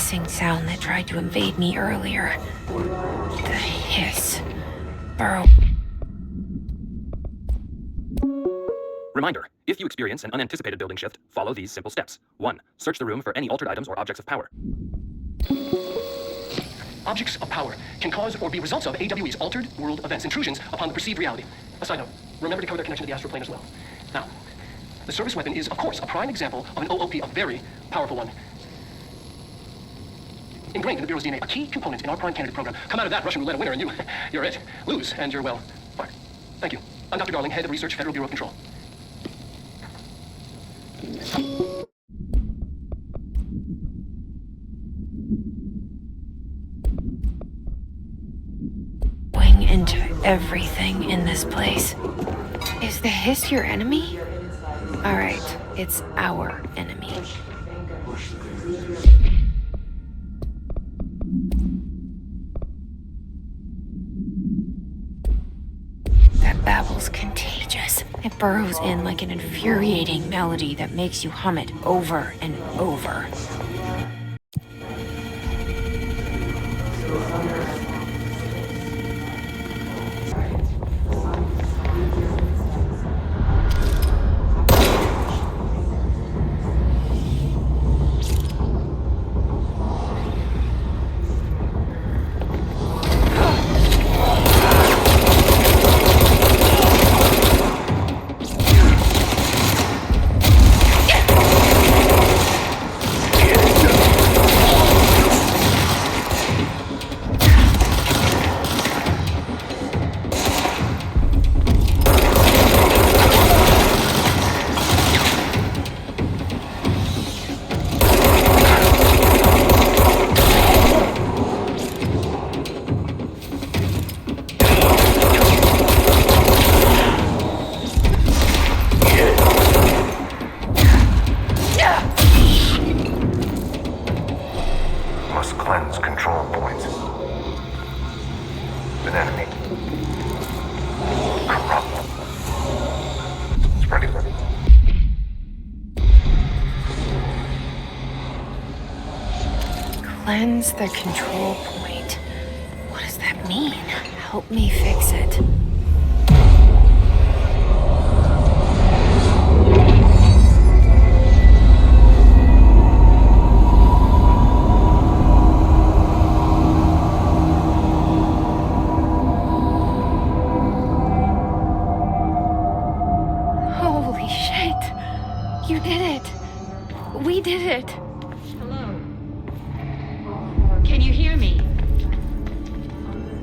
hissing sound that tried to invade me earlier. The hiss. Burrow. Reminder, if you experience an unanticipated building shift, follow these simple steps. 1. Search the room for any altered items or objects of power. Objects of power can cause or be results of AWE's altered world events, intrusions upon the perceived reality. A side note, remember to cover their connection to the astral plane as well. Now, the service weapon is, of course, a prime example of an OOP, a very powerful one. Ingrained in the Bureau's DNA, a key component in our prime candidate program. Come out of that Russian roulette a winner and you're it. Lose, and you're, well, fired. Thank you. I'm Dr. Darling, Head of Research, Federal Bureau of Control. Going into everything in this place. Is the hiss your enemy? Alright, it's our enemy. That babble's contagious. It burrows in like an infuriating melody that makes you hum it over and over. Cleanse the control point. What does that mean? Help me fix it. Holy shit! You did it! We did it! Can you hear me?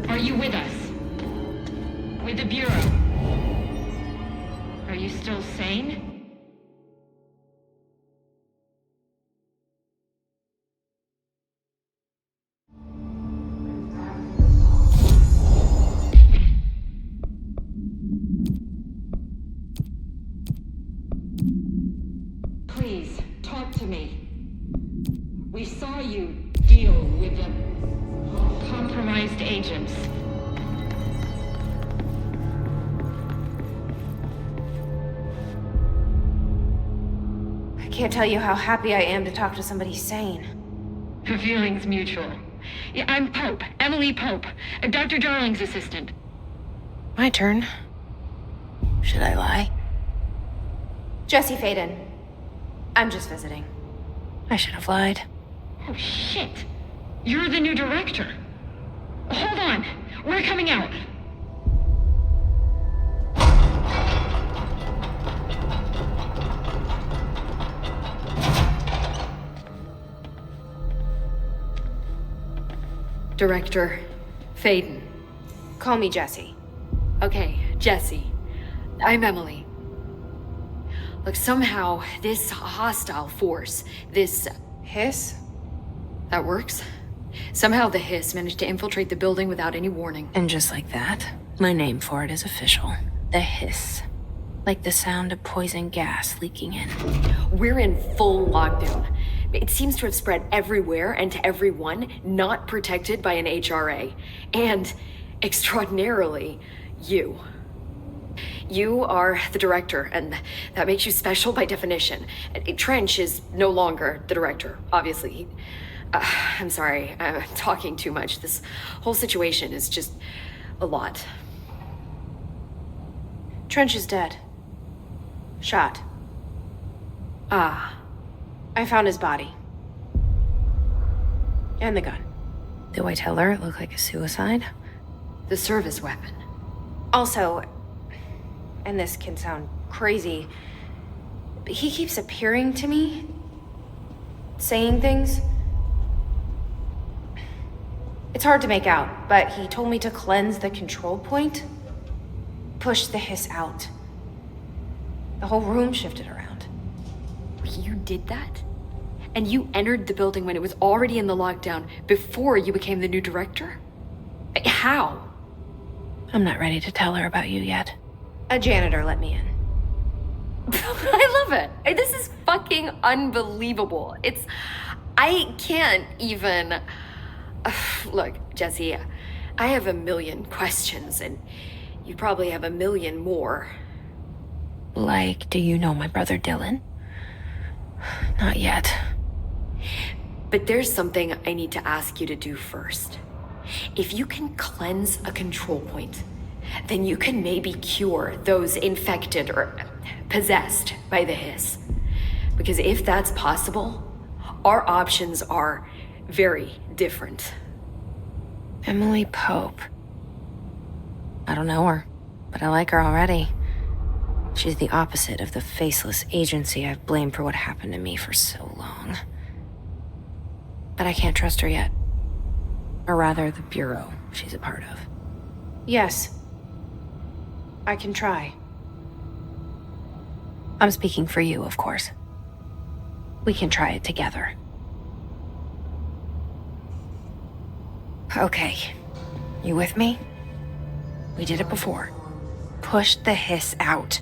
Are you with us? With the Bureau? Are you still sane? Please, talk to me. We saw you deal with the compromised agents. I can't tell you how happy I am to talk to somebody sane. The feeling's mutual. Yeah, I'm Pope, Emily Pope, Dr. Darling's assistant. My turn. Should I lie? Jesse Faden. I'm just visiting. I should have lied. Oh, shit. You're the new director. Hold on. We're coming out. Director Faden. Call me Jesse. Okay, Jesse. I'm Emily. Look, somehow this hostile force, this Hiss? that works. Somehow the hiss managed to infiltrate the building without any warning. And just like that, my name for it is official. The hiss. Like the sound of poison gas leaking in. We're in full lockdown. It seems to have spread everywhere and to everyone not protected by an HRA. And, extraordinarily, you. You are the director, and that makes you special by definition. Trench is no longer the director, obviously. I'm sorry, I'm talking too much. This whole situation is just a lot. Trench is dead. Shot. Ah, I found his body. And the gun. Do I tell her it looked like a suicide? the service weapon. Also, and this can sound crazy, but he keeps appearing to me, saying things. It's hard to make out, but he told me to cleanse the control point, push the hiss out. The whole room shifted around. You did that? And you entered the building when it was already in the lockdown before you became the new director? How? I'm not ready to tell her about you yet. A janitor let me in. I love it. This is fucking unbelievable. I can't even... Look, Jesse, I have a million questions, and you probably have a million more. Like, do you know my brother Dylan? Not yet. But there's something I need to ask you to do first. If you can cleanse a control point, then you can maybe cure those infected or possessed by the hiss. Because if that's possible, our options are very different. Emily Pope. I don't know her, but I like her already. She's the opposite of the faceless agency I've blamed for what happened to me for so long. But I can't trust her yet. Or rather, the Bureau she's a part of. Yes. I can try. I'm speaking for you, of course. We can try it together. Okay. You with me? We did it before. Push the hiss out.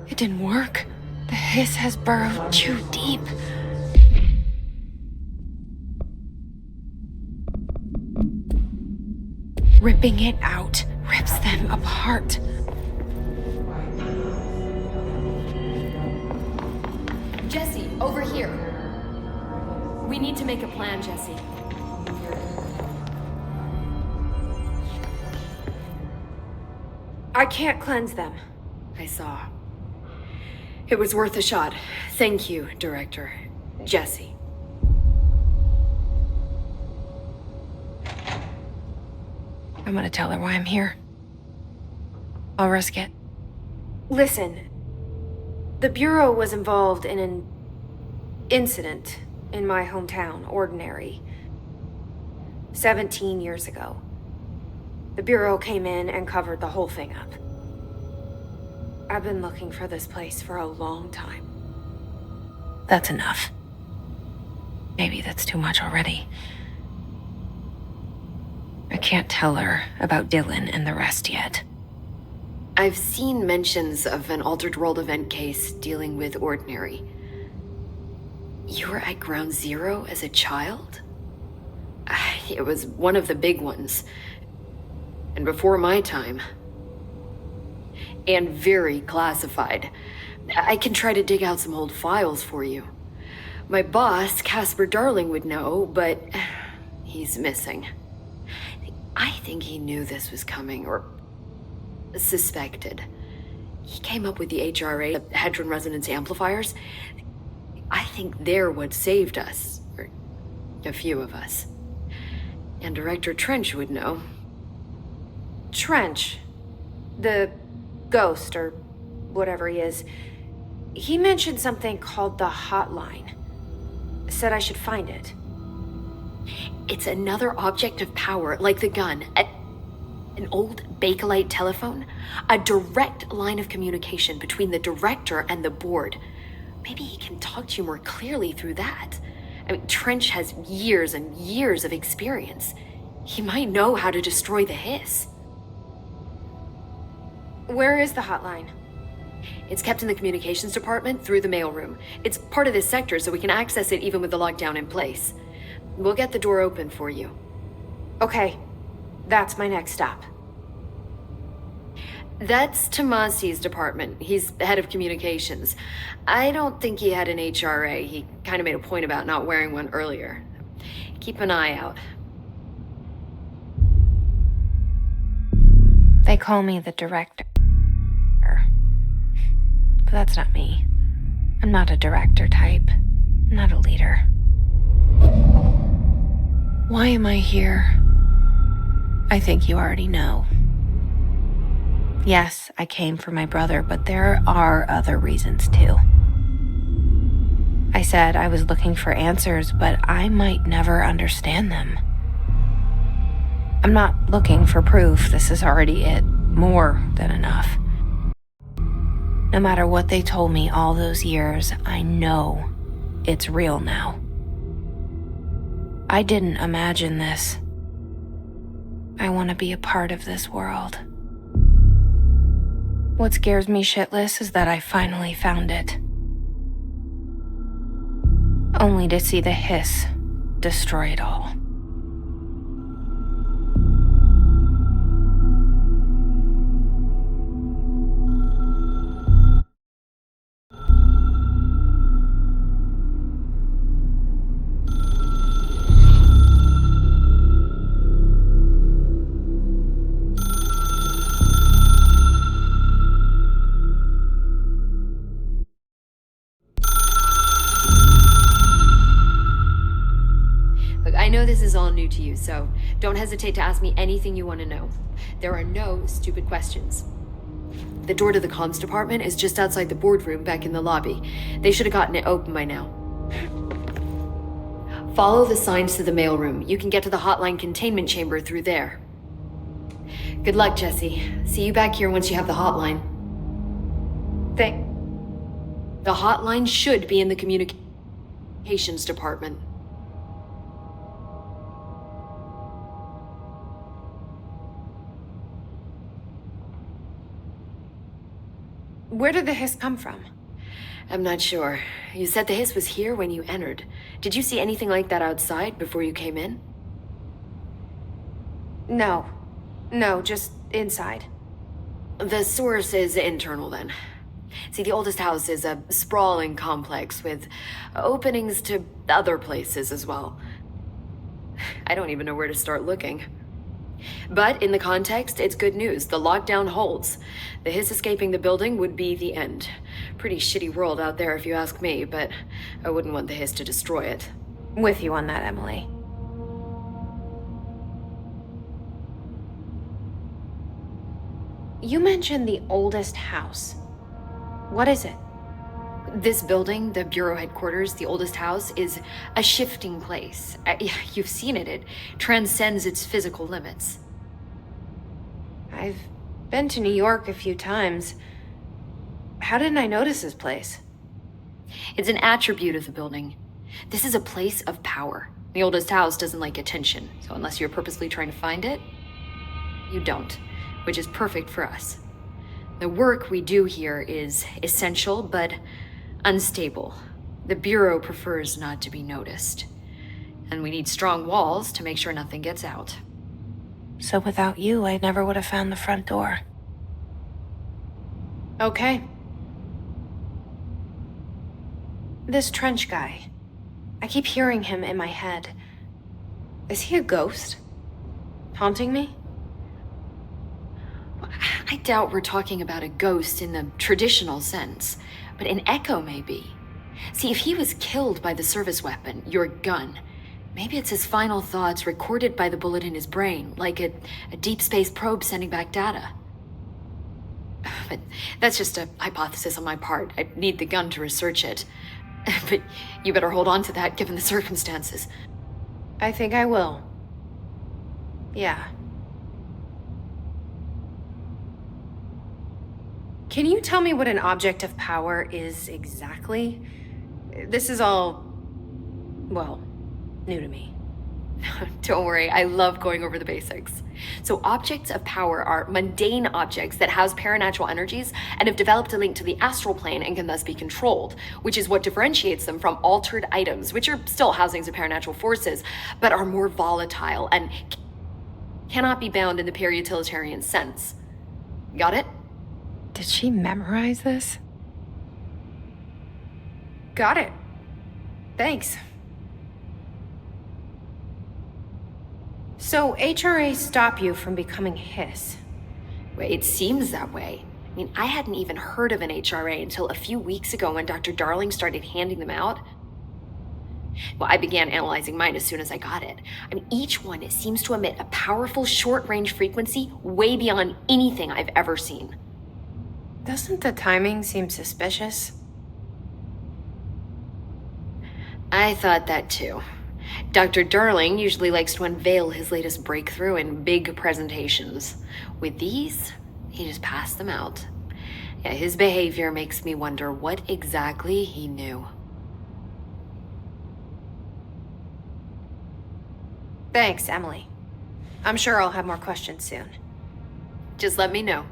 It didn't work. The hiss has burrowed too deep. Ripping it out rips them apart. Jesse, over here. We need to make a plan, Jesse. I can't cleanse them. I saw. It was worth a shot. Thank you, Director. Jesse. I'm gonna tell her why I'm here. I'll risk it. Listen. The Bureau was involved in an incident in my hometown, Ordinary. 17 years ago. The Bureau came in and covered the whole thing up. I've been looking for this place for a long time. That's enough. Maybe that's too much already. I can't tell her about Dylan and the rest yet. I've seen mentions of an Altered World event case dealing with Ordinary. You were at Ground Zero as a child? It was one of the big ones. And before my time. And very classified. I can try to dig out some old files for you. My boss, Casper Darling, would know, but he's missing. I think he knew this was coming, or suspected. He came up with the HRA, the Hadron Resonance Amplifiers. I think they're what saved us, or a few of us. And Director Trench would know. Trench. The ghost, or whatever he is. He mentioned something called the hotline. Said I should find it. It's another object of power, like the gun. An old Bakelite telephone? A direct line of communication between the director and the board. Maybe he can talk to you more clearly through that. I mean, Trench has years and years of experience. He might know how to destroy the hiss. Where is the hotline? It's kept in the communications department through the mailroom. It's part of this sector, so we can access it even with the lockdown in place. We'll get the door open for you. Okay, that's my next stop. That's Tomasi's department. He's the head of communications. I don't think he had an HRA. He kind of made a point about not wearing one earlier. Keep an eye out. They call me the director. But that's not me. I'm not a director type. I'm not a leader. Why am I here? I think you already know. Yes, I came for my brother, but there are other reasons too. I said I was looking for answers, but I might never understand them. I'm not looking for proof. This is already it. More than enough. No matter what they told me all those years, I know it's real now. I didn't imagine this. I want to be a part of this world. What scares me shitless is that I finally found it. Only to see the hiss destroy it all. Look, I know this is all new to you, so don't hesitate to ask me anything you want to know. There are no stupid questions. The door to the comms department is just outside the boardroom back in the lobby. They should have gotten it open by now. Follow the signs to the mailroom. You can get to the hotline containment chamber through there. Good luck, Jesse. See you back here once you have the hotline. The hotline should be in the communications department. Where did the hiss come from? I'm not sure. You said the hiss was here when you entered. Did you see anything like that outside before you came in? No, just inside. The source is internal then. See, the oldest house is a sprawling complex with openings to other places as well. I don't even know where to start looking. But in the context, it's good news. The lockdown holds. The hiss escaping the building would be the end. Pretty shitty world out there if you ask me, but I wouldn't want the hiss to destroy it. With you on that, Emily. You mentioned the oldest house. What is it? This building, the Bureau headquarters, the oldest house, is a shifting place. You've seen it. It transcends its physical limits. I've been to New York a few times. How didn't I notice this place? It's an attribute of the building. This is a place of power. The oldest house doesn't like attention, so unless you're purposely trying to find it, you don't, which is perfect for us. The work we do here is essential, but unstable. The Bureau prefers not to be noticed. And we need strong walls to make sure nothing gets out. So without you, I never would have found the front door. Okay. This Trench guy. I keep hearing him in my head. Is he a ghost? Haunting me? I doubt we're talking about a ghost in the traditional sense, but an echo maybe. See, if he was killed by the service weapon, your gun, maybe it's his final thoughts recorded by the bullet in his brain, like a deep space probe sending back data. But that's just a hypothesis on my part. I'd need the gun to research it. But you better hold on to that given the circumstances. I think I will. Yeah. Can you tell me what an object of power is exactly? This is all, well, new to me. Don't worry, I love going over the basics. So objects of power are mundane objects that house paranatural energies and have developed a link to the astral plane and can thus be controlled, which is what differentiates them from altered items, which are still housings of paranatural forces, but are more volatile and cannot be bound in the peri-utilitarian sense. Got it? Did she memorize this? Got it. Thanks. So HRA stop you from becoming Hiss? Well, it seems that way. I mean, I hadn't even heard of an HRA until a few weeks ago when Dr. Darling started handing them out. Well, I began analyzing mine as soon as I got it. I mean, each one seems to emit a powerful short-range frequency way beyond anything I've ever seen. Doesn't the timing seem suspicious? I thought that too. Dr. Darling usually likes to unveil his latest breakthrough in big presentations. With these, he just passed them out. Yeah, his behavior makes me wonder what exactly he knew. Thanks, Emily. I'm sure I'll have more questions soon. Just let me know.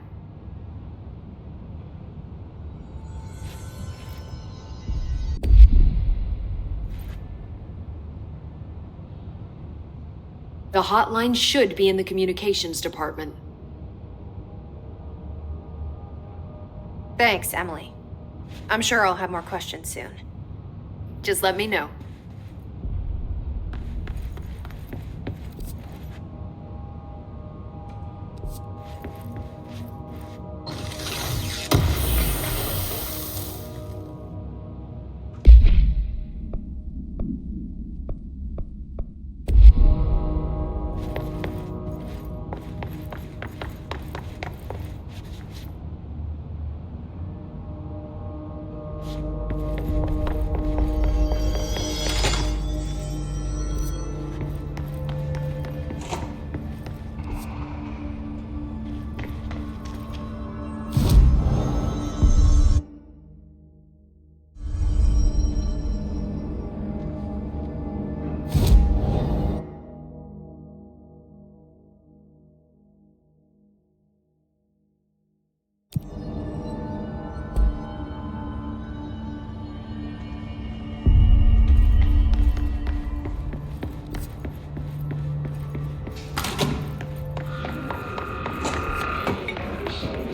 The hotline should be in the communications department. Thanks, Emily. I'm sure I'll have more questions soon. Just let me know.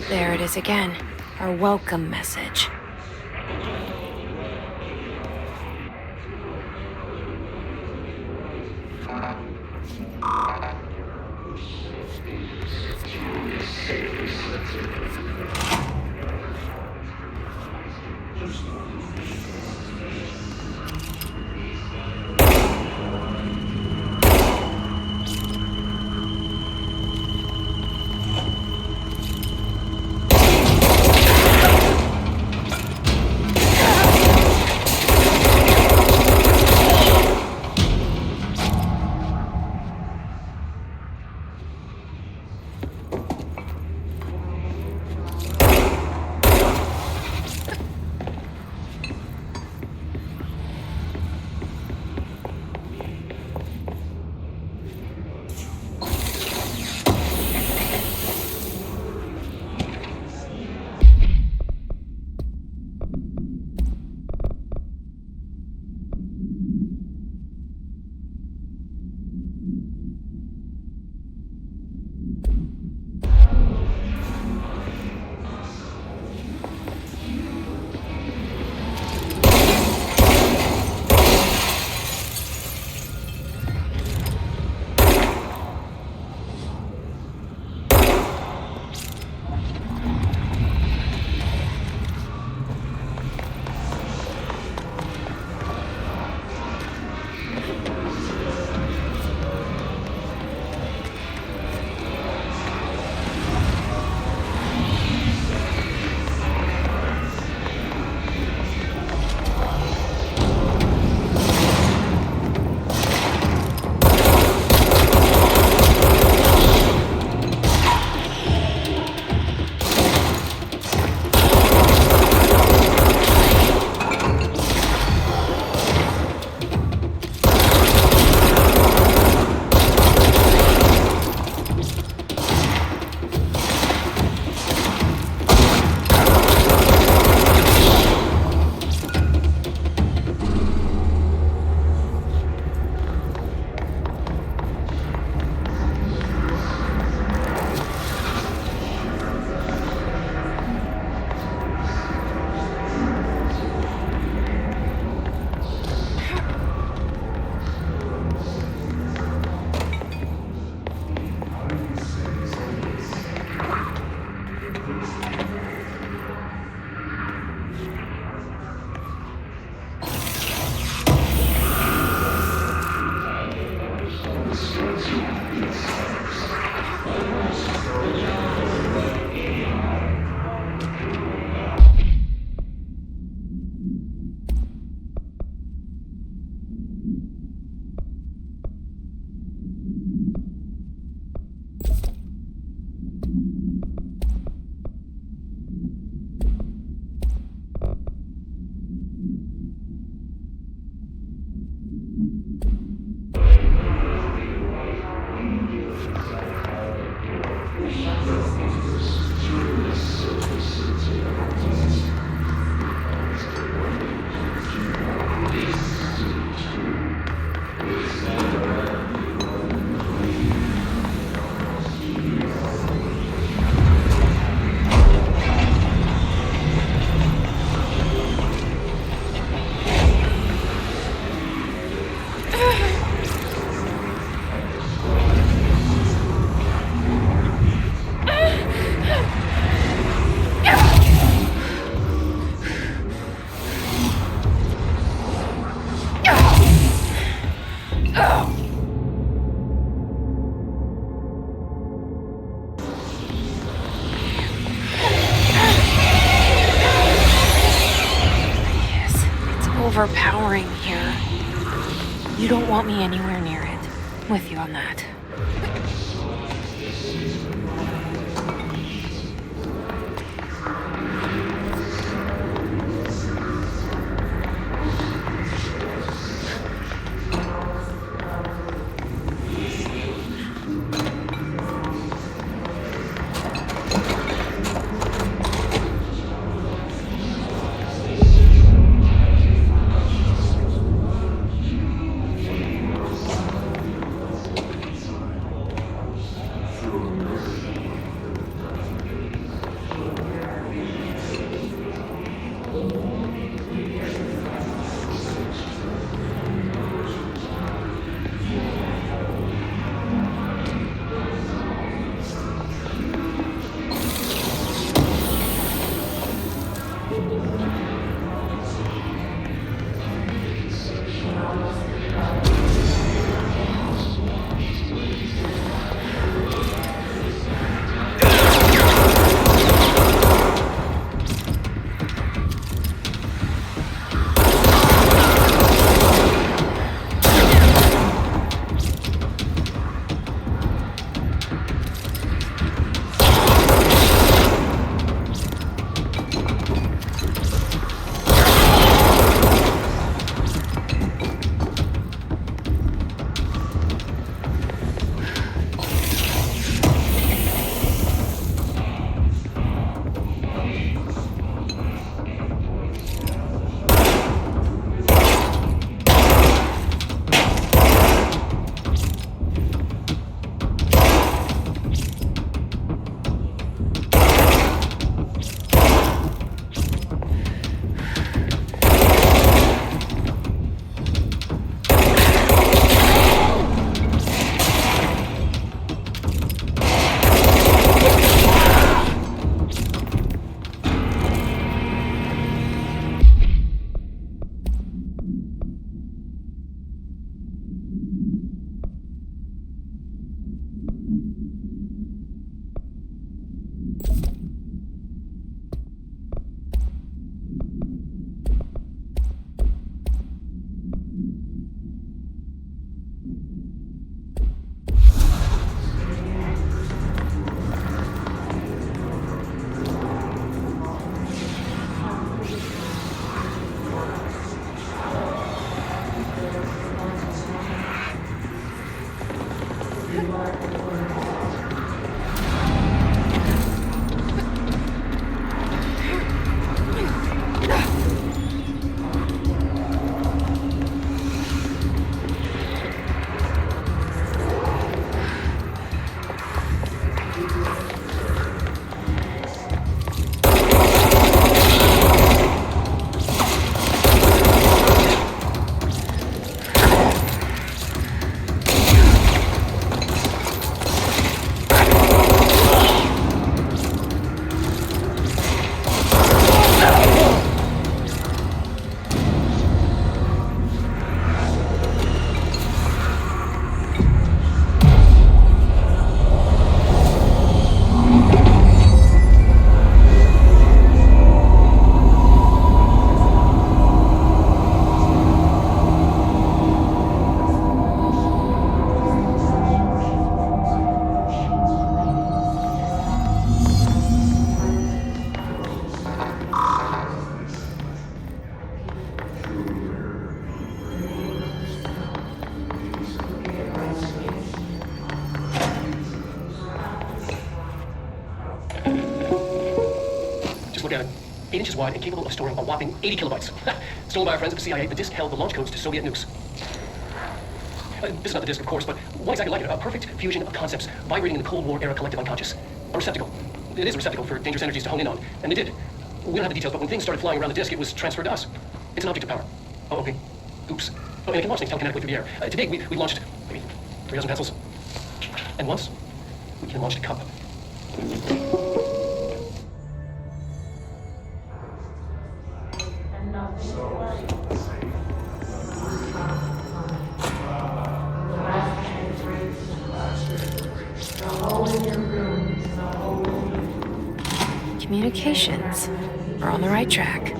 There it is again. Our welcome message. overpowering here. You don't want me anywhere near it. I'm with you on that. Look at it. 8 inches wide and capable of storing a whopping 80 kilobytes. Stolen by our friends at the CIA, the disk held the launch codes to Soviet nukes. This is not the disk, of course, but what exactly like it? A perfect fusion of concepts vibrating in the Cold War era collective unconscious. A receptacle. It is a receptacle for dangerous energies to hone in on, and they did. We don't have the details, but when things started flying around the disk, it was transferred to us. It's an object of power. Oh, okay. Oops. Oh, and it can launch things telekinetically through the air. Today, we launched maybe 3 dozen pencils. And once, we even launched a cup. Communications. We're on the right track.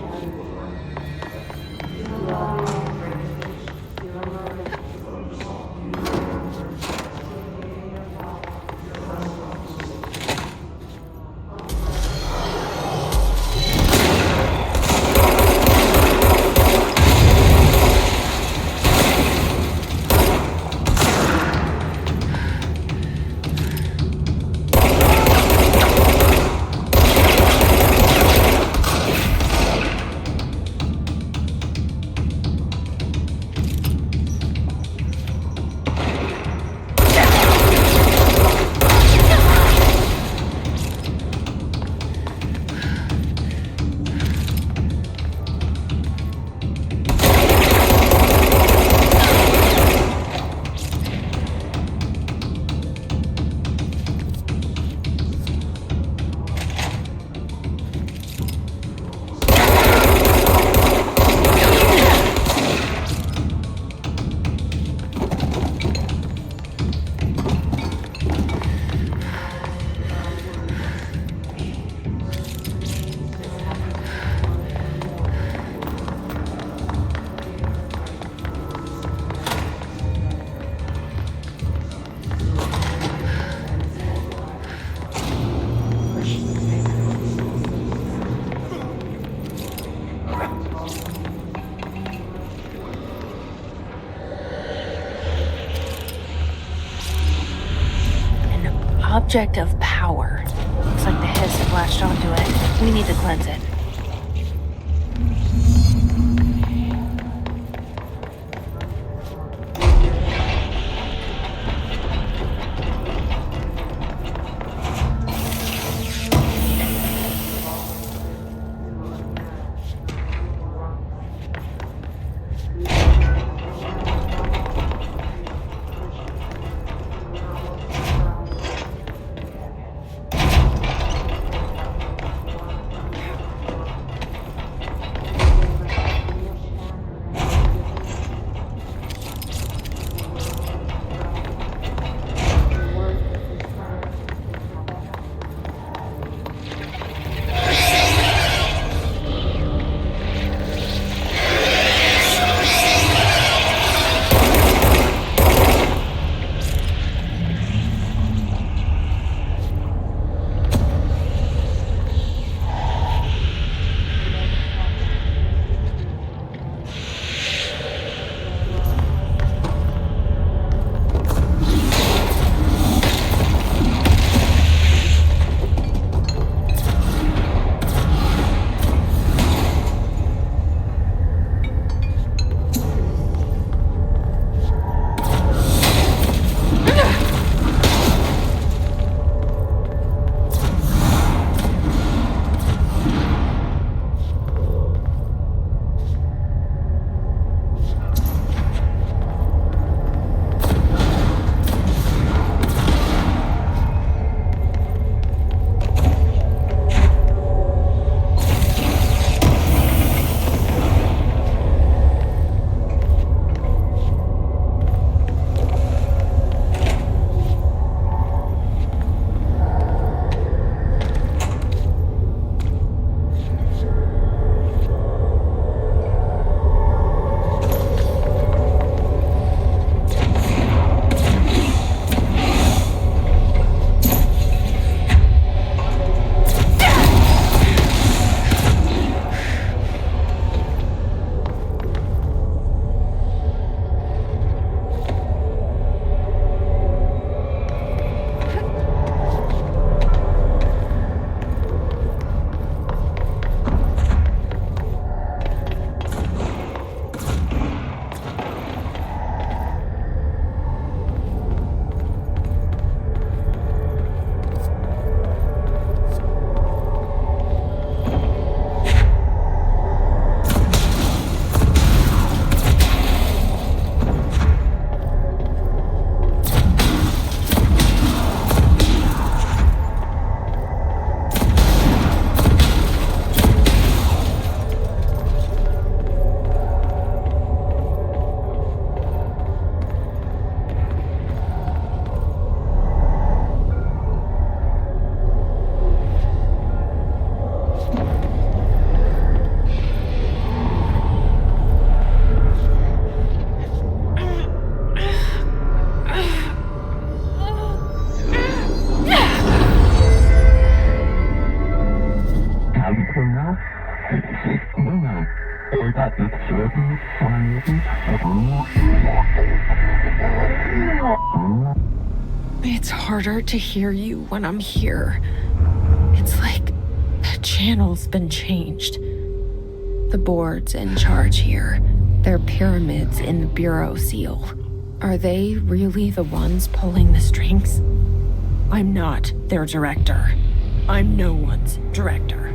object of power. Looks like the hiss have latched onto it. We need to cleanse it. It's harder to hear you when I'm here. It's like the channel's been changed. The board's in charge here. They're pyramids in the Bureau seal. Are they really the ones pulling the strings? I'm not their director. I'm no one's director.